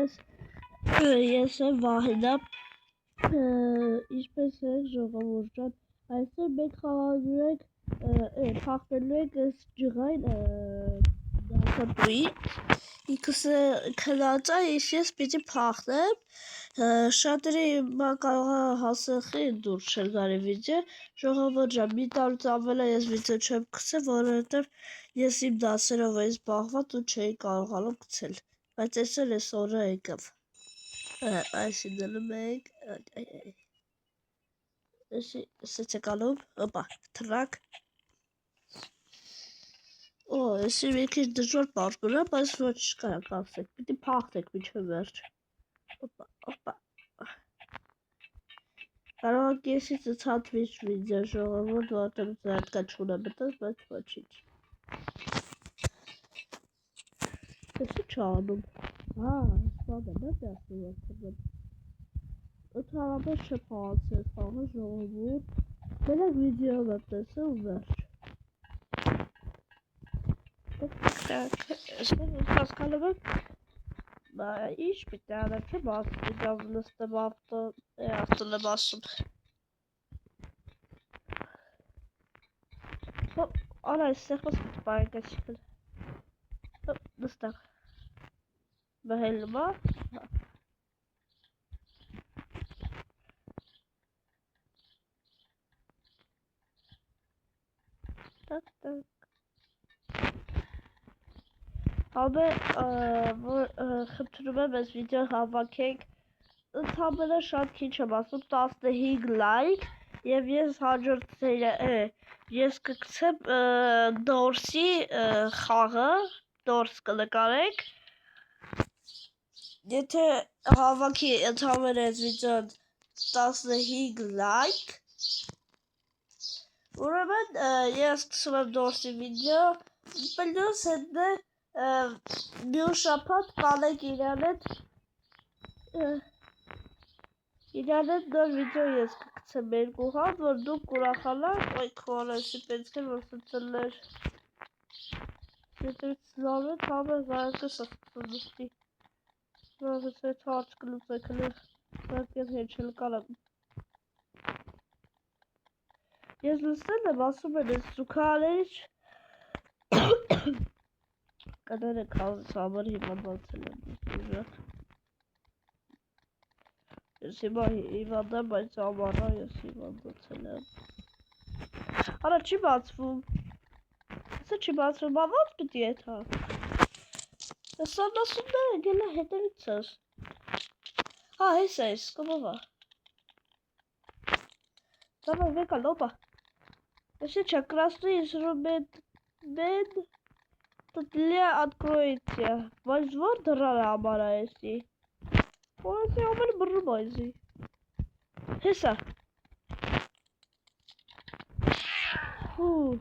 ես եմ Վահենա, ինչպես եք ժողովուրդ ջան, այսօր մենք խաղալու ենք, փախնելու ենք այս ջղային դասատուի, ինքս քնած է, ես պիտի փախնեմ, շատերի կարող է հասնի դուր չեր գարի վիդեո, ժողովուրդ ջան, մի տարուց ավել ես վիդեո չեմ գցել, որովհետև ես իմ դասերով էի զբաղված ու չէի կարողանում գցել, բայց այսօր այս օրը եկավ, այսի դնում ենք, ասեց եկալով, հոպա, թրակ, այսի մի քիչ դժվար պարկուր է, բայց ոչ չկարակ ասեք, պիտի փախնեք միջև վերջ, հոպա, կարող եք եսից ցածվիչ վիդեո ժողովուրդ, որտեղ զատկա չունեմ մտած, բայց ոչինչ, Եսի չանում, սպանը նա դասում ասում, ընդհանրապես չփոխացել խաղը ժողովուրդ, մենակ վիդեոն եմ տեսել ու վերջ, հասկանում եք, ինչ պիտի անեմ, չեմ ասում, նստեմ ավտո, ասում եմ ասում, արա այստեղ պես պիտի պայգացիքն, նստեղ, բհելում է, Համե, խնդրում եմ այս վիդեո հավաքենք, ընդհանրապես շատ քիչ եմ ասում, 15 լայք, և ես հաջորդ ես կգցեմ դորսի խաղը, դորս կնկարենք, եթե հավաքի ընդհանրապես այս վիդեոն 15 լայք, ուրեմն ես սկսում եմ դորսի վիդեո, պլյուս հետը մյուս շաբաթ կանենք իրան հետ նոր վիդեո ես կգցեմ երկու հատ, որ դուք կուրախանաք, ոյ քորեսի պետք է որ սծլներ, եթե ծլավեց համը զայրկս ասծնստի, նորից հետ հարց կլուծեք լիվ, զայրկեն հեչել կարամ, ես լսել եմ ասում են ես զուքաներից կները կավից համար հիվանդացել եմ ուժատ, ես հիմա հիվանդ եմ, բայց ամառա ես հիվանդացել եմ, արա չի բացվում, Սա չի բացվում, ոնց պիտի եթա, ես ասումները գելա հետևից ես, հես այս, կոմովա, Давай, века, опа. Сейчас красный инструмент тут для открытия. Возвод рара если. Ой, я умер брумайзи. Хеса. Фу.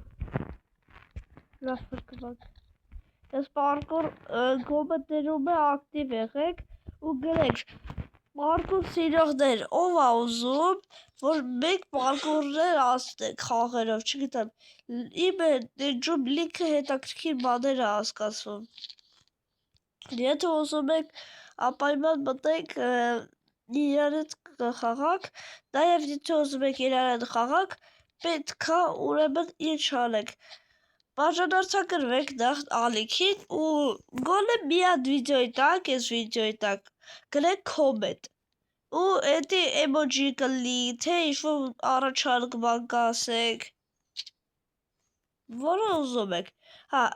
Распорквак. Я спаркур комментирում է ակտիվ եղեք ու գրեք Պարկուր սիրողներ, ով է ուզում, որ մենք պարկուրներ ասնենք խաղերով, չգիտեմ, իմ էջում լիքը հետաքրքիր բաներ է հասկացվում, եթե ուզում եք ապայման մտենք իրար հետ խաղաք, նաև եթե ուզում եք իրար հետ խաղաք, պետք է ուրեմն ինչ անեք, բաժանարձակրվեք նախ ալիքին ու գոնե մի հատ վիդեոյի տակ, այս վիդեոյի տակ գրեք կոմենտ ու էդի էմոջի կլի, թե ինչ-որ առաջարկման կասեք, որը ուզում եք,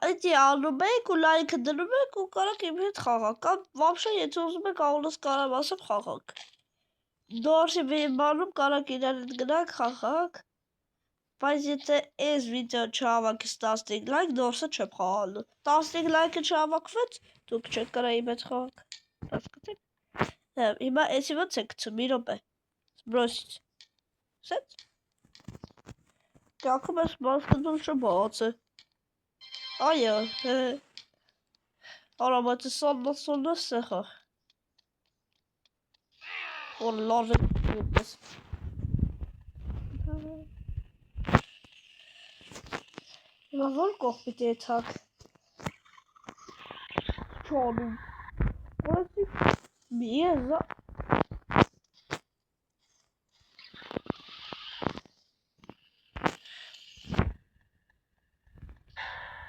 էդի անում եք ու լայքը դնում եք ու կարաք իմ հետ խաղաք, կամ վաբշե եթե ուզում եք աղոլս կարամ ասեմ խաղաք, դորսի բանում կարաք իրար հետ գնանք խաղաք, բայց եթե այս վիդեոն չհավաքից 15 լայք, դորսը չեմ խաղալու, 15 լայքը չհավաքվեց, դուք չեք կարա իմ հետ խաղաք, հասկացեք, հիմա էսի ոնց է գցում, մի րոպե, սբրոսից, սեց, կյանքում ես մասկդում շբաց է, այո, արամած է սոննը սեխա, որ լավ է պես, հիմա որ կող պիտի եթակ, չանում, որսի Ես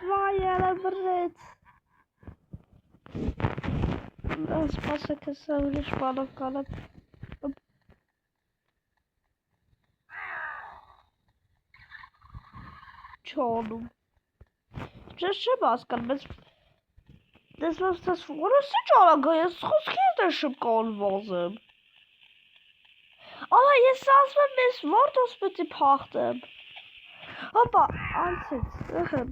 Վայելը բրեց Սպասը կսա ուրիշ բանով կանեմ Չոնում Չես չեմ ասկան, բայց Դες ոնց որոշի ճարագա, ես խոսքերդ եմ կալվազեմ Ալա ես ասում եմ, ես որտոս պետի փախտեմ Հոպա, անցեց, ըհըմ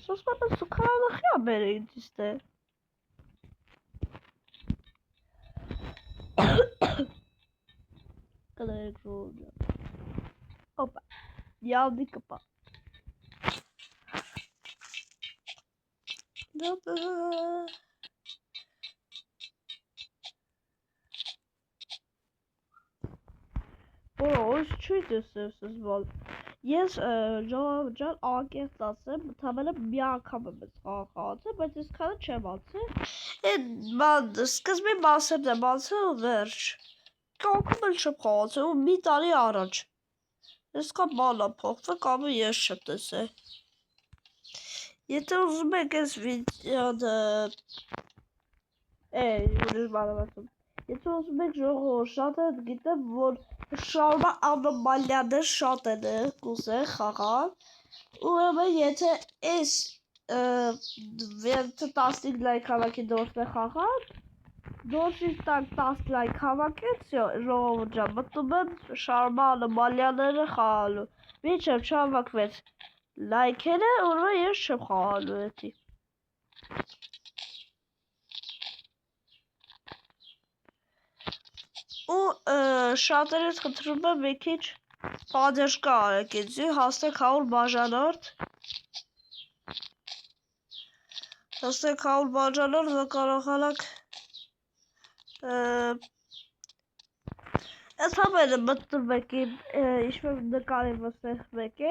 Սոսպատը սուքարանախի ամեր է ինձ է Կներեք ժողովն Հոպա, յալդի կպա Ոյս չի տեսև սզբալ Ես ժողովջան անկեղծ ասեմ, թամենը մի անգամ եմ ես խաղացել, բայց ես քանը չեմ ացել Սկզբի մասերն եմ ացել ու վերջ Կյանքում էլ չեմ խաղացել ու մի տարի առաջ Ես կա բան եմ փոխվել, կամ ես չեմ տեսել Եթե ուզում եք ես վիդեոն ուրիշ բան եմ ասում Եթե ուզում եք ժողով շատ են գիտեմ, որ շարմա անոմալիաներ շատ են կուզեն խաղալ Ուրեմն եթե ես 15 լայք հավաքի դորսն է խաղալ Դորսից տակ 10 լայք հավաքեց, ժողովուրդ ջան, մտնում եմ շարմա անոմալիաները խաղալու Մինչև չհավաքվեց լայքերը, ուրեմն ես չեմ խաղալու էդի Ու շատերից խնդրում եմ մի քիչ պատերժկա արեք ինձի, հասնեք 100 բաժանորդ Հասնեք 100 բաժանորդ ու կարողանաք Ես համերը մտնում եք իմ ինչ-որ նկարի վսեղում եք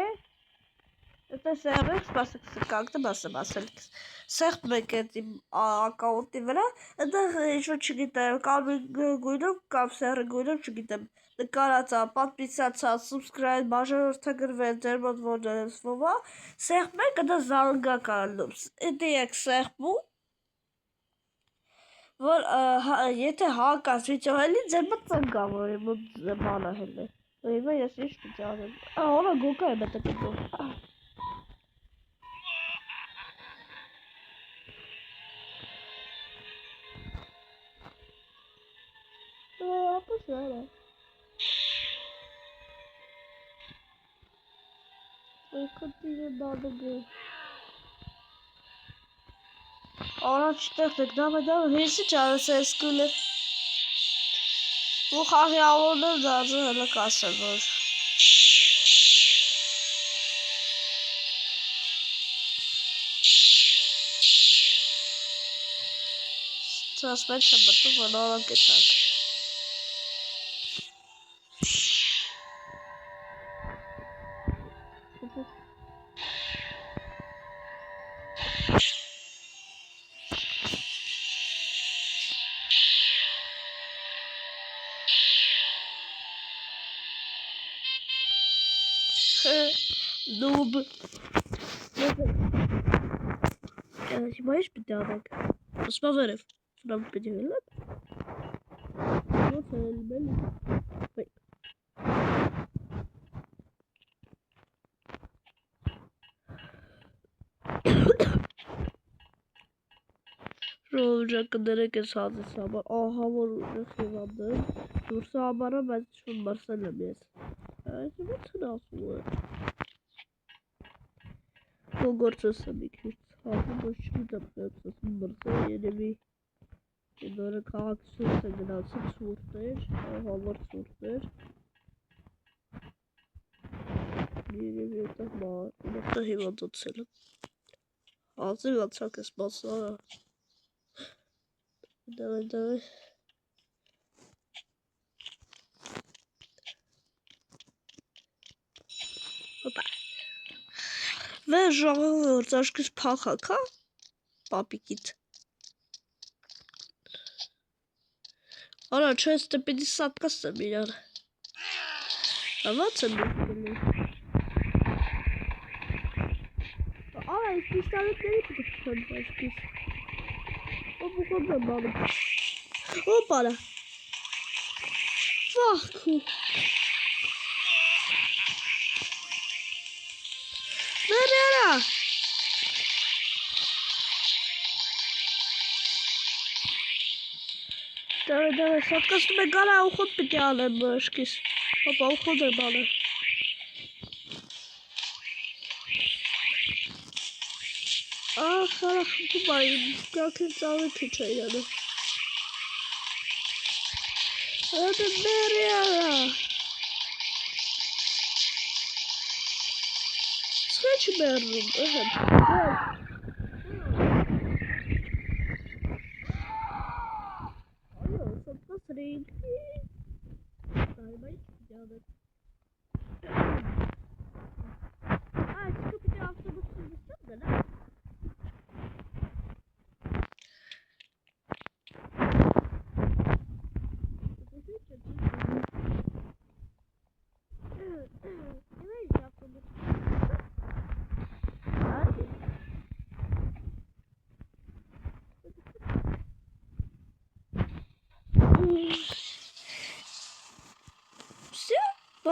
Եթե սեղմ եք, սպասեք կանգնեմ ասեմ ասելքս Սեղմ եք էդ իմ ակաունտի վրա Ընդեղ ինչ-որ չգիտեմ, կարմիր գույնով կամ սեղրի գույնով չգիտեմ Նկարացա, պատպիսացա, subscribe, բաժանորդագրվել, ձեր մոտ որնեսվովա Սեղմ եք, ընդ զանգակ ալնում Էդի եք սեղմում Որ եթե հակած վիդեո հելի, ձեր մոտ ծնգա, որ իմ մոտ բանը հել է Հիմա ես ինչ պիտի անեմ Հորա գոկա եմ էտը կտում Ապուս վերը Կտիրը դադգը Առաջ տեղտեք, դավը հեսի ճարս է սկուլը Ու խաղի ավորներ դարձը հելը կասեմ որ Ծասմեն չեմ մտում, որ նորան կեցակ Noob Հիմա ինչ պիտի անենք Ոսպա վերև Սուրամ պիտի հելեմ Ոնց հելում էլի Ժողովջան կներեք ես հազիս համար Ահա որ ուժեղ եվանդեմ Դուրսը համարը բայց շուն մրսել եմ ես Այս ոնց հնասում է Կոգորցս եմ մի քիչ Հազում ոչ չգիտեմ կեցս մրսել երևի Նորը քաղաք սուրտ է գնացել սուրտեր Համար սուրտեր Երևի այդտեղ մատը հիվանդացել եմ Հազիվ անցակ ես մասարը Դավայ Հոպա Վեր ժողովուրդ աշկիս փախակ հա Պապիկիտ Արա, չէ, ստե պիտի սատկասեմ իրան։ Ված եմ բուխտելի։ Արա, ես պիստալետների պիտի խշան պաշկիս։ O bu kadar balık. Hoppala. Vah. Nereye? Давай, соткаstu me gala уход петяle мышкис. Опа, уходы балы. Ах, кубай, как это целый кичайда. Это берега. Скачи беру.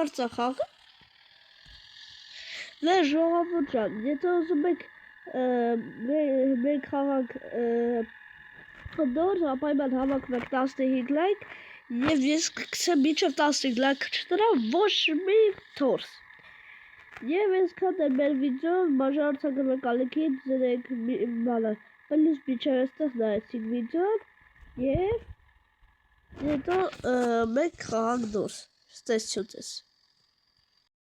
Արցախաղը Վեր ժողովուրդ ջան, եթե ուզում եք մենք խաղանք խնդոր, ապայման հավաքվեք 15 լայք և ես կգցեմ մինչև 15 լայք չտրամ ոչ մի թորս և այսքան էր մեր վիդեոն, բաժանորդագրվեք ալիքին, ձրեք բանը պլիս մինչև այստեղ նայեցիք վիդեոն և հետո մենք խաղանք դուրս, ստեսություն ձեզ